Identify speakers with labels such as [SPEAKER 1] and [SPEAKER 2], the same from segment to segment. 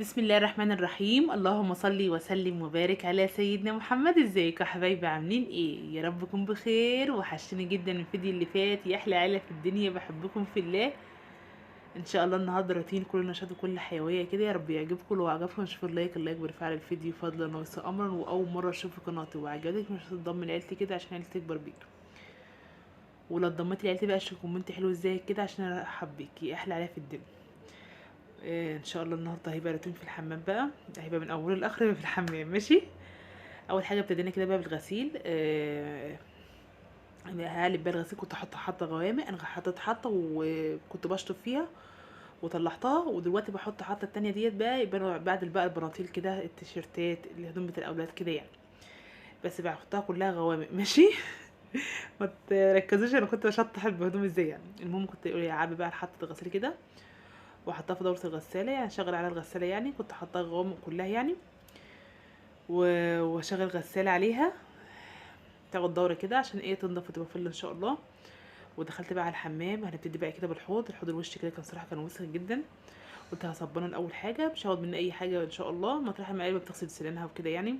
[SPEAKER 1] بسم الله الرحمن الرحيم. اللهم صل وسلم وبارك على سيدنا محمد. ازيكم يا حبايبي؟ عاملين ايه؟ يا رب تكونوا بخير. وحشتني جدا الفيديو اللي فات. يا احلى عيله في الدنيا، بحبكم في الله. ان شاء الله النهارده روتين كل نشاط وكل حيويه كده. يا رب يعجبكم. لو عجبكم شوفوا اللايك، اللايك بيرفع الفيديو فضلا ويسر امرا. واول مره تشوفوا قناتي وعجبتك مش هتنضم لعيلتي كده عشان عيلتي تكبر بيكم. ولو انضميتي لعيلتي بقى اشوف كومنت حلو ازيك كده عشان انا حبيكي. احلى عيله في الدنيا. ان شاء الله النهارده هيبقى روتين في الحمام بقى. هيبقى من اوله لاخره في الحمام. ماشي. اول حاجه ابتدينا كده بقى بالغسيل. هقلب بقى الغسيل. كنت حاطه غوامق. انا حطيت وكنت بشطف فيها وطلعتها. ودلوقتي بحط حاطه التانية ديت بقى. يبقى بعد بقى البناطيل كده، التيشيرتات، الهدوم بتاع الاولاد كده يعني. بس بحطها كلها غوامق. ماشي. ما تركزوش انا كنت بشطح الهدوم ازاي يعني. المهم كنت يقول يا عابي بقى حطت الغسيل كده واحطها في دوره الغساله، يعني شغل على الغساله يعني. كنت حاطاها غوامق كلها يعني واشغل غساله عليها تاخد دوره كده عشان ايه تنضف وتبقى فل ان شاء الله. ودخلت بقى على الحمام. هنبتدي بقى كده الحوض الوش كده كان صراحه كان وسخ جدا. قلت هصبنه الاول حاجه، مش هاخد منه اي حاجه ان شاء الله. مطرح ما قلبه بتغسل سنانها وكده يعني.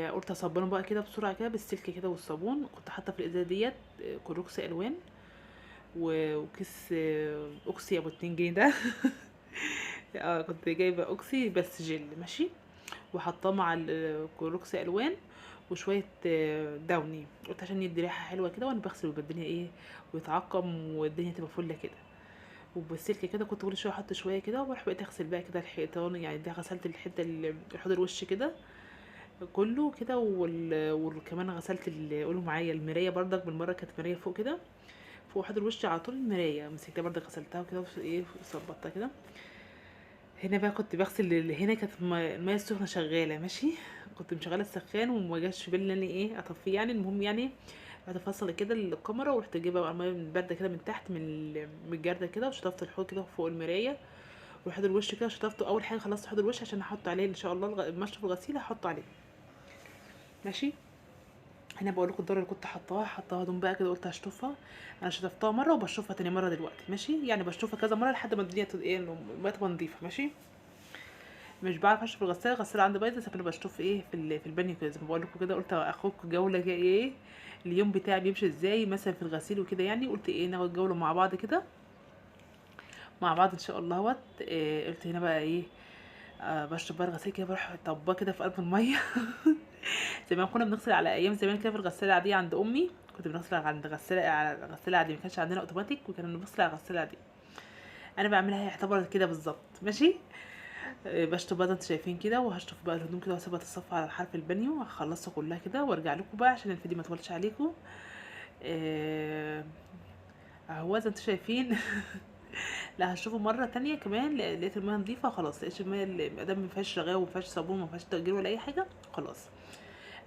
[SPEAKER 1] قلت هصبنه بقى كده بسرعه كده بالسلك كده والصابون. كنت حاطه في الازازه ديت كلوكس الوان وكيس اوكسي ابو 2 جنيه ده. كنت جايبه اوكسي بس جل. ماشي. وحطاه مع الكلوكس الوان وشويه داوني. قلت عشان يدي ريحه حلوه كده وانا بغسل ويبقى الدنيا ايه ويتعقم والدنيا تبقى فله كده. وبالسلك كده كنت كل شويه احط شويه كده واروح بقيت اغسل بقى كده الحيطان يعني. ده غسلت الحته الحوض الوش كده كله كده وكمان غسلت قولوا معايا المرايه برضك بالمره. كانت مرايه فوق كده فوق حوض الوش على طول. المرايه مسكتها برضك غسلتها كده ايه ظبطتها كده. هنا بقى كنت بغسل هنا كانت الميه السخنه شغاله. ماشي. كنت مشغله السخان وما جاش في بالي ان انا ايه اطفيه يعني. المهم يعني رحت فاصله كده الكاميرا ورحت جايبه بقى الميه من بارده كده من تحت من الجرده كده وشطفت الحوض كده فوق المرايه. وحوض الوش كده شطفته اول حاجه. خلصت حوض الوش عشان احط عليه ان شاء الله المشرف الغسيل هحطه عليه. ماشي. هنا بقول لكم الدره اللي كنت حطاها هدوم بقى كده. قلت هشطفها. انا شطفتها مره وبشطفها تاني مره دلوقتي. ماشي. يعني بشطفها كذا مره لحد ما الدنيا ايه ما تبقى نضيفه. ماشي. مش بعرف اشرب الغساله عندي بايظه. بس انا بشطف ايه في البانيو كده زي ما بقول لكم كده. قلت اخدكم جوله كده ايه اليوم بتاعي بيمشي ازاي مثلا في الغسيل وكده يعني. قلت ايه ناخد جوله مع بعض كده مع بعض ان شاء الله اهوت. قلت هنا بقى ايه بشرب بقى الغسيل كده. بروح طباه كده في قلب الميه. زي ما كنا بنغسل على ايام زمان كده في الغساله العاديه عند امي. كنت بنغسل عند غساله على الغساله العاديه. ما كانش عندنا اوتوماتيك وكنا بنغسل على الغساله العاديه. انا بعملها يعتبر كده بالظبط. ماشي. بشطف بقى انتوا شايفين كده. وهشطف بقى الهدوم كده واسيبها تتصفى على حرف البانيو. هخلصها كلها كده وارجع لكم بقى عشان الفيديو ما يطولش عليكم. اهو زي انتوا شايفين. لا هشوفه مره تانية كمان. لقيت الميه نظيفه خلاص. لقيت الميه ما دام ما فيهاش رغاوه وما فيهاش صابون وما فيهاش تأجير ولا اي حاجه خلاص.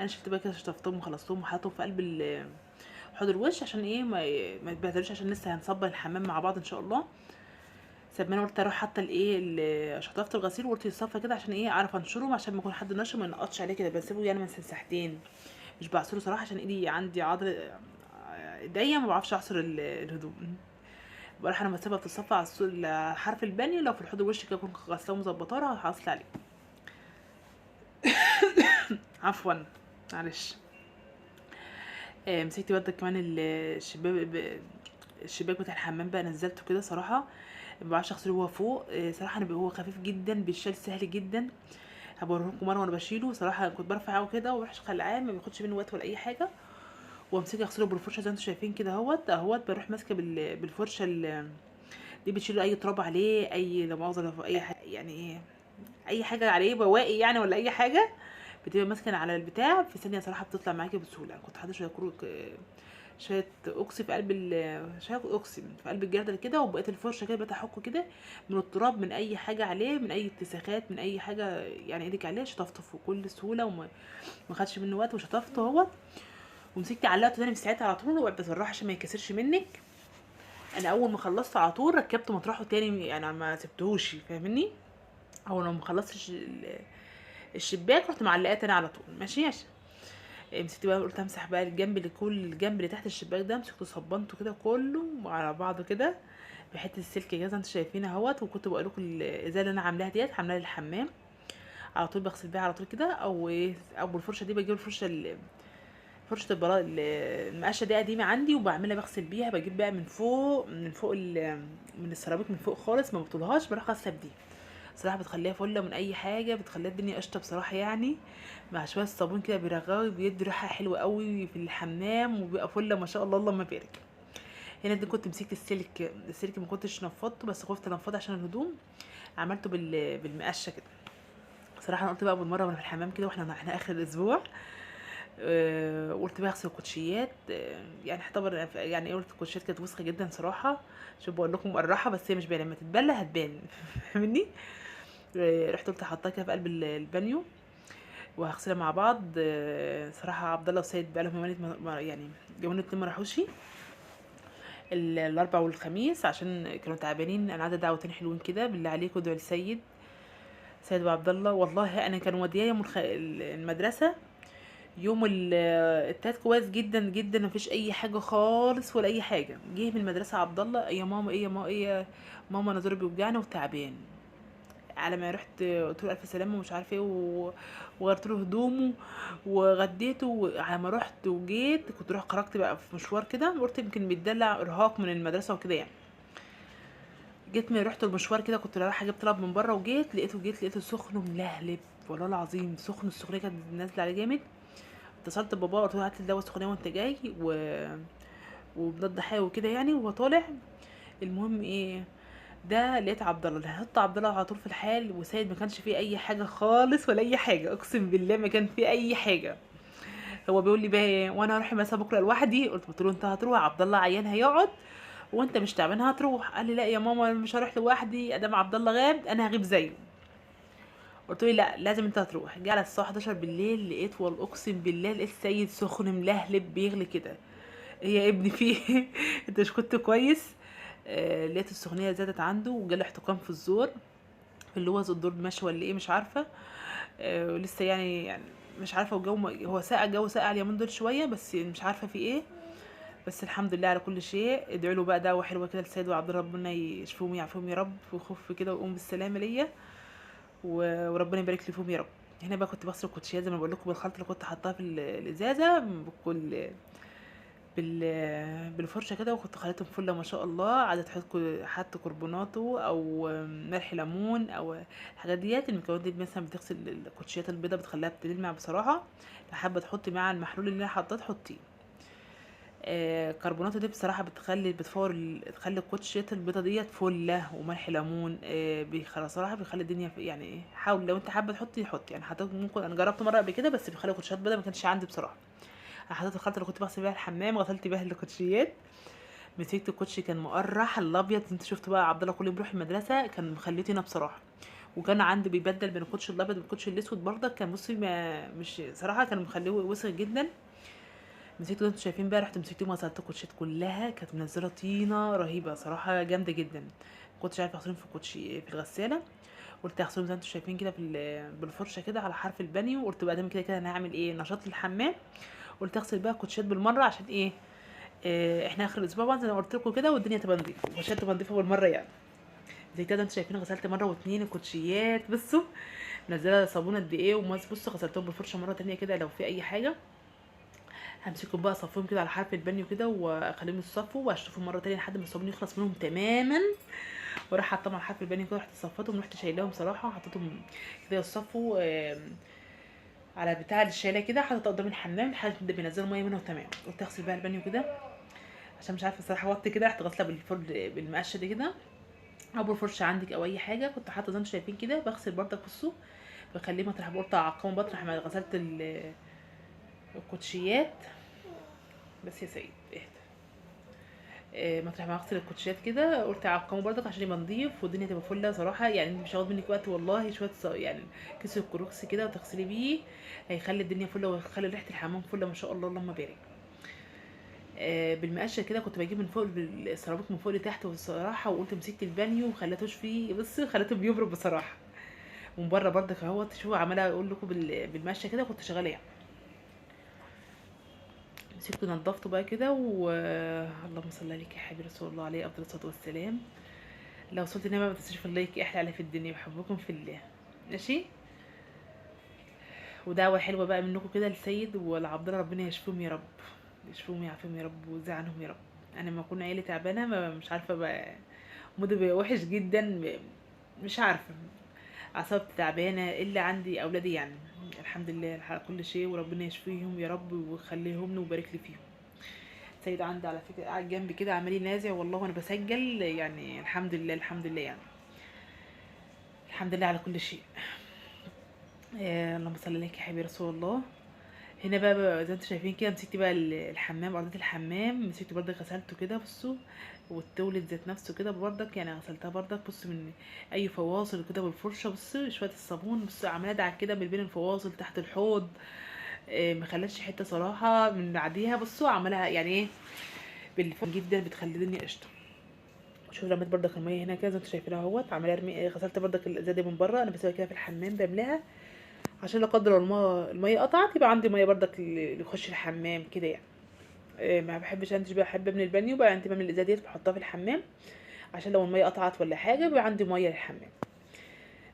[SPEAKER 1] انا شلت بقى كده شطفتهم وخلصتهم وحطيتهم في قلب حوض الوش عشان ايه ما يتبهدلوش عشان لسه هنصب الحمام مع بعض ان شاء الله. سابني قلت اروح حتى الايه شطافه الغسيل وقلت يتصفى كده عشان ايه اعرف انشرهم عشان ما يكون حد نشر ما ينقطش عليه كده. بسيبه يعني مثلا ساعتين. مش بعصره صراحه عشان ايدي عندي عضل ايديا ما بعرفش اعصر الهدوم. بروح انا بسيبها تتصفى على حرف البانيو. لو في الحوض الوش كده اكون غسلاه ومظبطاها هحصل عليه. عفوا. معلش. مسكت برضه كمان الشباك بتاع الحمام بقى نزلته كده صراحه. ما بعرفش اغسله هو فوق. صراحه انا هو خفيف جدا بيشيل سهل جدا. هبوريكم مره وانا بشيله. صراحه كنت برفعه كده ومش خلعاه ما بياخدش منه وقت ولا اي حاجه. وامسكه اغسله بالفرشه زي ما انتم شايفين كده اهوت. بروح ماسكه بالفرشه دي بتشيل اي تراب عليه اي لا مؤاخذه لو اي حاجه يعني ايه اي حاجه عليه بواقي يعني ولا اي حاجه. بتبقى ماسكه على البتاع في ثانيه صراحه بتطلع معاكي بسهوله. كنت حاطه شويه شويه اوكسي في قلب شويه اوكسي في قلب الجردل كده. وبقيت الفرشه كده بقيت احكه كده من التراب من اي حاجه عليه من اي اتساخات من اي حاجه يعني ايدك عليه. شطفته بكل سهوله ما خدش منه وقت وشطفته اهوت. ومسكت علقته تاني في ساعتها على طول وقعدت بالراحه عشان ما يكسرش منك. انا اول ما خلصت على طول ركبته مطرحه تاني يعني ما سبتهوش فاهمني. اول ما خلصت الشباك رحت معلقاه تاني على طول. ماشي. عشان مسكت بقى قلت امسح بقى الجنب اللي كل الجنب اللي تحت الشباك ده. مسكته صبنته كده كله على بعضه كده بحته السلك كده زي انتوا شايفين اهوت. وكنت بقول لكم الازازه اللي انا عاملاها ديت عاملاها للحمام، على طول بغسل بيها على طول كده، او ايه، او بالفرشه دي. بجيب الفرشه فرشه المقشه دي قديمه عندي، وبعملها بغسل بيها. بجيب بقى من فوق، من السيراميك من فوق خالص، ما بطولهاش، بروح غاسله بدي. صراحه بتخليها فله من اي حاجه، بتخليها الدنيا قشطه بصراحه يعني. مع شويه صابون كده بيرغوي، بيدي ريحه حلوه قوي في الحمام، وبيبقى فله ما شاء الله اللهم بارك. هنا دي كنت مسكت السلك ما كنتش نفضته، بس خفت انفضه عشان الهدوم. عملته بالمقشه كده. صراحه انا قلت بقى بالمره وانا في الحمام كده، واحنا اخر الاسبوع، قلت بقى اغسل الكوتشيات. يعني اعتبر يعني ايه، قلت الكوتشيات كانت وسخه جدا صراحه. شوف بقول لكم مقرحه، بس هي مش باينه، لما تتبلى هتبان. فاهمني؟ رحت قلت احطها كده في قلب البانيو، وهغسلها مع بعض. صراحه عبد الله وسيد بقى لهم يومين يعني يومين اتنين ما راحوش الاربع والخميس، عشان كانوا تعبانين. انا عايزه دعوتين حلوين كده، بالله عليكم ادعوا لسيد، سيد وعبد الله. والله انا كانوا موديا يوم المدرسه يوم التلات كويس جدا جدا، مفيش اي حاجه خالص ولا اي حاجه. جه من المدرسه عبد الله، يا ماما ايه، يا ماما ايه، ماما انا ضربي بيوجعني وتعبان. على ما رحت قلت له الف سلامه ومش عارفه ايه وغيرت له هدومه وغديته. على ما رحت وجيت كنت رحت خرجت بقى في مشوار كده، قلت يمكن بيتدلع ارهاق من المدرسه وكده يعني. جيت من رحت المشوار كده، كنت رايحه اجيب طلب من بره، جيت لقيته سخن وملهلب. والله العظيم سخن، السخونيه كانت نازله عليه جامد. اتصلت ببابا قلت له هات لي دواء سخونيه وانت جاي وبضد حيوي وكده يعني، وهو طالع. المهم ايه، ده لقيت عبد الله، اللي هحط عبد الله على طول في الحال، وسيد ما كانش فيه اي حاجه خالص ولا اي حاجه، اقسم بالله ما كان فيه اي حاجه. هو بيقول لي بقى إيه، وانا هروح مثلا بكره لوحدي؟ قلت له انت هتروح، عبد الله عيان هيقعد، وانت مش تعبان هتروح. قال لي لا يا ماما أنا مش هروح لوحدي، ادام عبد الله غاب انا هغيب زيه. قلت له لا لازم انت هتروح. جه على الساعه 11 بالليل، لقيت والله اقسم بالله لقيت سيد سخن ملهلب بيغلي كده. ايه يا ابني في إيه؟ انت مش كنت كويس؟ لقيت السخونيه زادت عنده، وجاله احتقان في الزور، في اللوز، الدور ماشي ولا ايه مش عارفه. ولسه يعني مش عارفه. هو ساقع، الجو ساقع اليومين دول شويه، بس مش عارفه في ايه. بس الحمد لله على كل شيء. ادعوا له بقى دعوه حلوه كده لسيد وعبد ربنا يشفيهم ويعافيهم يا رب، ويخف كده ويقوم بالسلامه ليا، وربنا يبارك لي فيهم يا رب. هنا بقى كنت بغسل الكوتشيات زي ما بقول لكم، بالخلطه اللي كنت حاطاها في الازازه، بالفرشه كده، وكنت خليتهم فله ما شاء الله. عايزه حط كربوناتو او ملح ليمون او الحاجات ديت. المكونات دي مثلا بتغسل الكوتشيات البيضه، بتخليها بتلمع بصراحه. لو حابه تحطي مع المحلول اللي انا حطاه تحطيه. كربوناتو دي بصراحه تخلي الكوتشيات البيضه ديت فله، وملح ليمون صراحه بيخلي الدنيا يعني ايه. حاول لو انت حابه حطي يعني. حطيت ممكن، انا جربت مره قبل كده، بس بيخلي الكوتشيات بيضه، ما كانش عندي بصراحه. حطيت الخلطه اللي كنت بغسل بيها الحمام، غسلت بيها الكوتشيات. مسكت الكوتشي كان مقرح الابيض. انت شفت بقى عبد الله كل يوم بيروح المدرسه، كان مخليتي هنا بصراحه. وكان عندي بيبدل بين الكوتشي الابيض والكوتشي الاسود برضك. كان بصي ما مش صراحه، كان مخليه وسخ جدا. مسكته انتوا شايفين بقى، رحت مسكته وغسلت الكوتشيات كلها، كانت منزله طينه رهيبه صراحه، جامده جدا. كنتش عارفه اغسلهم في الكوتشي في الغساله. قلت اغسلهم زي ما انتوا شايفين كده بالفرشه كده على حرف البانيو. قلت بقى دام كده كده انا هعمل ايه، نشاط للحمام. قلت اغسل بقى الكوتشيات بالمره، عشان ايه، احنا اخر الاسبوع بقى زي ما قلت لكم كده، والدنيا تبقى نضيفه، الكوتشيات تبقى نضيفه بالمره يعني. زي كده انتوا شايفين غسلت مره واتنين الكوتشيات. بصوا منزله صابونه قد ايه وماس. بصوا غسلتهم بالفرشه مره تانية كده، لو في اي حاجه همسكهم بقى اصفيهم كده على حرف البانيو كده، واخليهم يتصفوا، واشطفهم مره تانية لحد ما الصابون يخلص منهم تماما. وراح حطهم على حرف البانيو كده، رحت صفيتهم، رحت شايلاهم صراحه، حطيتهم كده يتصفوا على بتاع الشايله كده، حاطط قدام الحمام لحد ما بينزلوا ميه منه تمام. قلت اغسل بقى البانيو كده، عشان مش عارفه الصراحه وطي كده. رحت غاسله بالمقشه دي كده، او بالفرشه عندك او اي حاجه. كنت حاطه زي ما انتوا شايفين كده، بغسل برضك بصوا، بخليه مطرح بقطع عقام، بطرح ما غسلت الكوتشيات. بس يا سيد اهدى. مطرح ما اغسل الكوتشيات كده، قلت اعقمه برضك عشان يبقى نضيف والدنيا تبقى فله صراحه يعني. مش هياخد منك وقت والله، شويه يعني كيس الكروكس كده وتغسلي بيه، هيخلي الدنيا فله، ويخلي ريحه الحمام فله ما شاء الله اللهم بارك. بالمقشه كده كنت بجيب من فوق السيراميك من فوق لتحت بصراحه. وقلت مسكت البانيو وخليتوش فيه، بصي خليته بيبرد بصراحه. ومن بره برضك اهوت، شوفوا عماله اقول لكم بالمقشه كده كنت شغاله يعني. مسكته نضفته بقى كده اللهم صل عليك يا حبيبي رسول الله عليه افضل الصلاه والسلام. لو وصلت هنا بقى ما تنسوش في اللايك، احلى على في الدنيا، بحبكم في الله. ماشي. ودعوه حلوه بقى منكم كده لسيد والعبد الله، ربنا يشفيهم يا رب، يشفيهم ويعافيهم يا رب ويزعل عنهم يا رب. انا لما اكون عيلة تعبانه مش عارفه بقى، مودي بيبقى وحش جدا، مش عارفه، اعصابي تعبانه الا عندي اولادي يعني. الحمد لله على كل شيء، وربنا يشفيهم يا رب ويخليهم لي ويبارك لي فيهم. سيد عندي على فكره قاعد جنبي كده عمال ينازع والله وانا بسجل، يعني الحمد لله الحمد لله يعني. الحمد لله على كل شيء. اللهم صل عليك يا حبيبي رسول الله. هنا بقى زي ما انتم شايفين كده، مسكت بقى الحمام، ارضيه الحمام مسكته برضك غسلته كده بصوا، والتولد ذات نفسه كده برضك يعني غسلتها برضك، بصوا من اي فواصل كده بالفرشه، بصوا شويه الصابون، بصوا عماله ادعك كده من بين الفواصل تحت الحوض. ما خلتش حته صراحه من بعديها، بصوا عملها يعني ايه بالفم جدا، بتخلي الدنيا قشطه. شوف رميت برضك الميه هنا كده زي ما انتم شايفين اهوت، عماله ارمي، غسلت برضك الازازه من بره، انا بسويها كده في الحمام بملاها عشان لا قدر الله الميه قطعت يبقى عندي ميه برضك اللي يخش الحمام كده يعني. ما بحبش انتش، بحب ابن البانيو بقى، انت بملي الازازه ديت بحطها في الحمام عشان لو الميه قطعت ولا حاجه يبقى عندي ميه للحمام.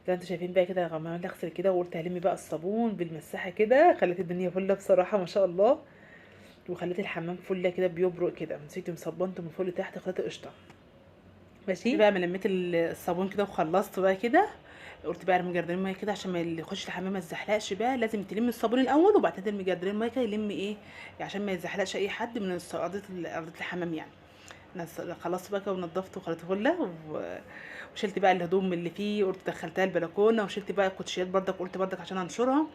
[SPEAKER 1] زي ما انتوا شايفين بقى كده، عمال اغسل كده وقلت هلمي بقى الصابون بالمساحه كده، خلت الدنيا فله بصراحه ما شاء الله، وخليت الحمام فله كده بيبرق كده، مسكت مصبنته من فوق لتحت خليته قشطه. ماشي بقى ما لميت الصابون كده وخلصت بقى كده، قلت بقى ارمي جردلين ميه كده عشان ما اللي يخش الحمام ما يتزحلقش، بقى لازم تلمي الصابون الاول وبعدين ترمي جردلين ميه كده يلم ايه، عشان ما يتزحلقش اي حد من ارضيه الحمام يعني. خلصت بقى كده ونضفت وخليته فله وشلت بقى الهدوم اللي فيه، قلت دخلتها البلكونه، وشلت بقى الكوتشيات برضك، قلت برضك عشان انشرها.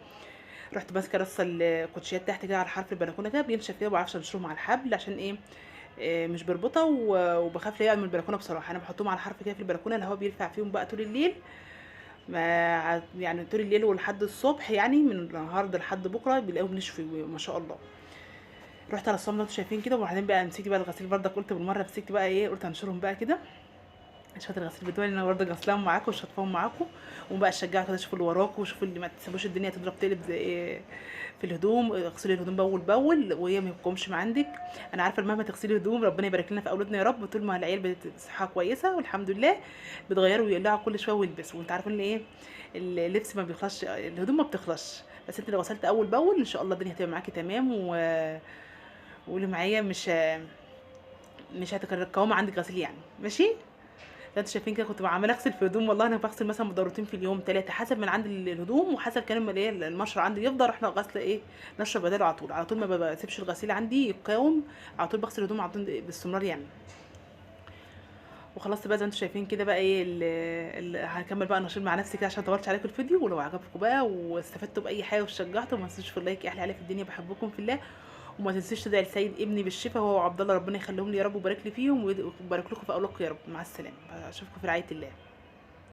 [SPEAKER 1] رحت ماسكه رصه الكوتشيات تحت كده على حرف البلكونه كده بينشف كده، ما بعرفش انشرهم على الحبل عشان ايه، مش بربطه وبخاف لا يقع من البلكونه بصراحه، انا بحطهم على حرف كده في البلكونه، الهواء بيرفع فيهم بقى طول الليل، ما يعني طول الليل ولحد الصبح، يعني من النهارده لحد بكره بيلاقيهم نشفوا ما شاء الله. رحت على الصمله انتوا شايفين كده، وبعدين بقى مسكت بقى الغسيل برضك، قلت بالمره مسكت بقى ايه، قلت هنشرهم بقى كده، شويه الغسيل بتوعي اللي انا برضه غسلاهم معاكم وشطفاهم معاكم، وبقى اشجعكم كده شوفوا اللي وراكم وشوفوا اللي ما تسيبوش الدنيا تضرب تقلب زي إيه في الهدوم، اغسلي الهدوم باول باول وهي ما يبقومش من عندك. انا عارفه مهما تغسلي هدوم ربنا يبارك لنا في اولادنا يا رب، طول ما العيال بصحه كويسه والحمد لله بتغيروا ويقلعوا كل شويه ويلبسوا، وانت عارفه ان ايه اللبس ما بيخلصش، الهدوم ما بتخلصش، بس انت لو غسلت اول باول ان شاء الله الدنيا هتبقى معاكي تمام واللي معايا مش هتقوم عندك غسيل يعني. ماشي. زي انتوا شايفين كده كنت عماله اغسل في هدوم، والله انا بغسل مثلا مرتين في اليوم ثلاثه حسب من عند الهدوم، وحسب كان ما ايه المشر عندي يفضل، احنا غسله ايه نشر بداله على طول على طول، ما بسيبش الغسيل عندي يقاوم، على طول بغسل الهدوم على طول باستمرار يعني. وخلصت بقى زي ما انتوا شايفين كده بقى ايه هكمل بقى نشير مع نفسي كده عشان طولت عليكم الفيديو، ولو عجبكم بقى واستفدتوا باي حاجه وشجعتوا ما تنسوش في اللايك، احلى عليه في الدنيا، بحبكم في الله. وما تنسوش تدعي لسيد ابني بالشفاء هو وعبد الله، ربنا يخليهم لي يا رب ويبارك لي فيهم ويبارك لكم في اولادكم يا رب. مع السلامه، اشوفكم في رعايه الله.